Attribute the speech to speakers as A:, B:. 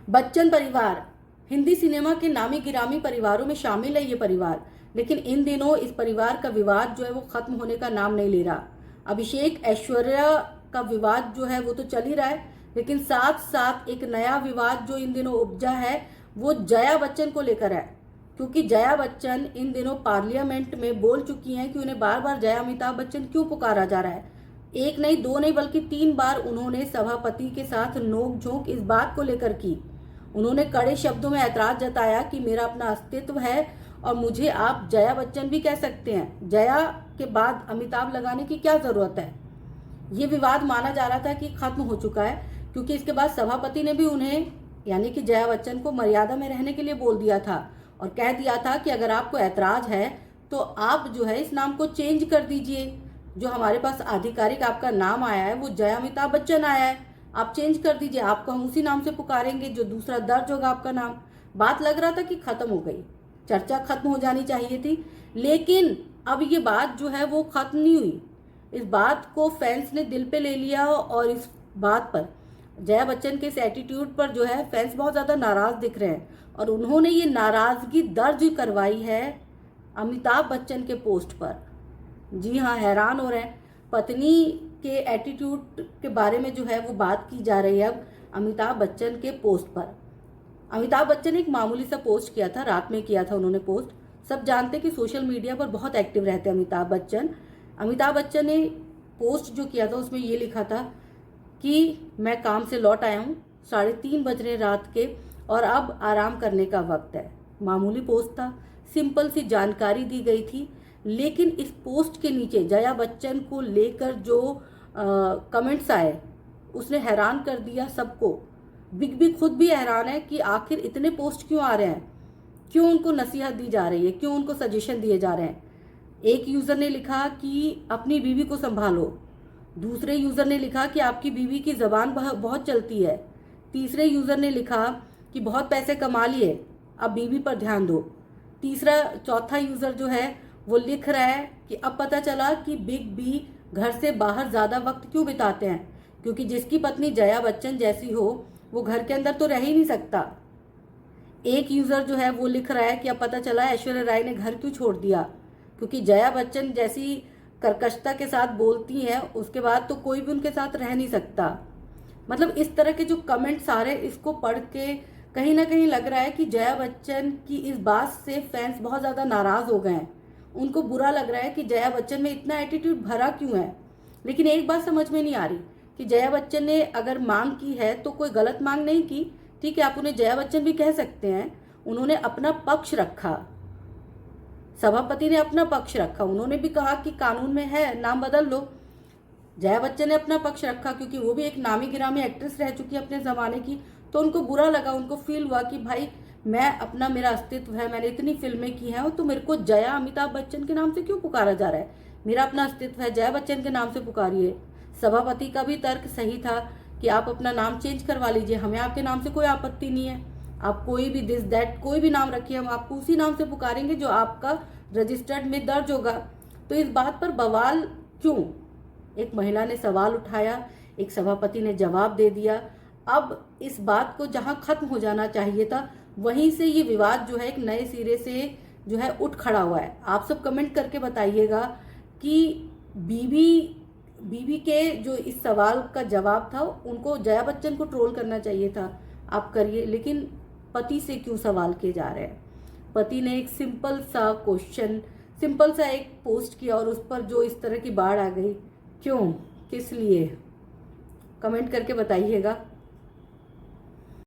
A: बच्चन परिवार हिंदी सिनेमा के नामी गिरामी परिवारों में शामिल है ये परिवार, लेकिन इन दिनों इस परिवार का विवाद जो है वो खत्म होने का नाम नहीं ले रहा। अभिषेक ऐश्वर्या का विवाद जो है वो तो चल ही रहा है, लेकिन साथ साथ एक नया विवाद जो इन दिनों उपजा है वो जया बच्चन को लेकर है, क्योंकि जया बच्चन इन दिनों पार्लियामेंट में बोल चुकी हैं कि उन्हें बार बार जया अमिताभ बच्चन क्यों पुकारा जा रहा है। एक नहीं, दो नहीं, बल्कि 3 बार उन्होंने सभापति के साथ नोक-झोंक इस बात को लेकर की। उन्होंने कड़े शब्दों में ऐतराज जताया कि मेरा अपना अस्तित्व है और मुझे आप जया बच्चन भी कह सकते हैं, जया के बाद अमिताभ लगाने की क्या जरूरत है। ये विवाद माना जा रहा था कि खत्म हो चुका है, क्योंकि इसके बाद सभापति ने भी उन्हें यानी कि जया बच्चन को मर्यादा में रहने के लिए बोल दिया था और कह दिया था कि अगर आपको ऐतराज है तो आप जो है इस नाम को चेंज कर दीजिए। जो हमारे पास आधिकारिक आपका नाम आया है वो जया अमिताभ बच्चन आया है, आप चेंज कर दीजिए, आपको हम उसी नाम से पुकारेंगे जो दूसरा दर्ज होगा आपका नाम। बात लग रहा था कि खत्म हो गई, चर्चा खत्म हो जानी चाहिए थी, लेकिन अब ये बात जो है वो खत्म नहीं हुई। इस बात को फैंस ने दिल पे ले लिया और इस बात पर जया बच्चन के इस एटीट्यूड पर जो है फैंस बहुत ज़्यादा नाराज़ दिख रहे हैं और उन्होंने ये नाराज़गी दर्ज करवाई है अमिताभ बच्चन के पोस्ट पर। जी हाँ, हैरान हो रहे हैं। पत्नी के एटीट्यूड के बारे में जो है वो बात की जा रही है अब अमिताभ बच्चन के पोस्ट पर। अमिताभ बच्चन ने एक मामूली सा पोस्ट किया था, रात में किया था उन्होंने पोस्ट। सब जानते हैं कि सोशल मीडिया पर बहुत एक्टिव रहते हैं अमिताभ बच्चन। अमिताभ बच्चन ने पोस्ट जो किया था उसमें ये लिखा था कि मैं काम से लौट आया हूँ, 3:30 बज रहे रात के और अब आराम करने का वक्त है। मामूली पोस्ट था, सिंपल सी जानकारी दी गई थी, लेकिन इस पोस्ट के नीचे जया बच्चन को लेकर जो कमेंट्स आए उसने हैरान कर दिया सबको। बिग बी खुद भी हैरान है कि आखिर इतने पोस्ट क्यों आ रहे हैं, क्यों उनको नसीहत दी जा रही है, क्यों उनको सजेशन दिए जा रहे हैं। एक यूज़र ने लिखा कि अपनी बीवी को संभालो, दूसरे यूज़र ने लिखा कि आपकी बीवी की ज़बान बहुत चलती है, तीसरे यूज़र ने लिखा कि बहुत पैसे कमा लिए, अब बीवी पर ध्यान दो। चौथा यूज़र जो है वो लिख रहा है कि अब पता चला कि बिग बी घर से बाहर ज़्यादा वक्त क्यों बिताते हैं, क्योंकि जिसकी पत्नी जया बच्चन जैसी हो वो घर के अंदर तो रह ही नहीं सकता। एक यूज़र जो है वो लिख रहा है कि अब पता चला ऐश्वर्या राय ने घर क्यों छोड़ दिया, क्योंकि जया बच्चन जैसी कर्कशता के साथ बोलती हैं उसके बाद तो कोई भी उनके साथ रह नहीं सकता। मतलब इस तरह के जो कमेंट्स आ रहे हैं इसको पढ़ के कहीं ना कहीं लग रहा है कि जया बच्चन की इस बात से फैंस बहुत ज़्यादा नाराज़ हो गए हैं। उनको बुरा लग रहा है कि जया बच्चन में इतना एटीट्यूड भरा क्यों है। लेकिन एक बात समझ में नहीं आ रही कि जया बच्चन ने अगर मांग की है तो कोई गलत मांग नहीं की, ठीक है, आप उन्हें जया बच्चन भी कह सकते हैं। उन्होंने अपना पक्ष रखा, सभापति ने अपना पक्ष रखा, उन्होंने भी कहा कि कानून में है नाम बदल लो। जया बच्चन ने अपना पक्ष रखा क्योंकि वो भी एक नामी गिरामी एक्ट्रेस रह चुकी है अपने ज़माने की, तो उनको बुरा लगा, उनको फील हुआ कि भाई मेरा अस्तित्व है, मैंने इतनी फिल्में की हैं तो मेरे को जया अमिताभ बच्चन के नाम से क्यों पुकारा जा रहा है, मेरा अपना अस्तित्व है, जया बच्चन के नाम से पुकारिए। सभापति का भी तर्क सही था कि आप अपना नाम चेंज करवा लीजिए, हमें आपके नाम से कोई आपत्ति नहीं है, आप कोई भी दिस दैट कोई भी नाम रखिए, हम आपको उसी नाम से पुकारेंगे जो आपका रजिस्टर्ड में दर्ज होगा। तो इस बात पर बवाल क्यों, एक महिला ने सवाल उठाया, एक सभापति ने जवाब दे दिया। अब इस बात को जहां खत्म हो जाना चाहिए था वहीं से ये विवाद जो है एक नए सिरे से जो है उठ खड़ा हुआ है। आप सब कमेंट करके बताइएगा कि बीवी के जो इस सवाल का जवाब था उनको जया बच्चन को ट्रोल करना चाहिए था, आप करिए, लेकिन पति से क्यों सवाल किए जा रहे हैं। पति ने एक सिंपल सा एक पोस्ट किया और उस पर जो इस तरह की बाढ़ आ गई, क्यों, किस लिए, कमेंट करके बताइएगा।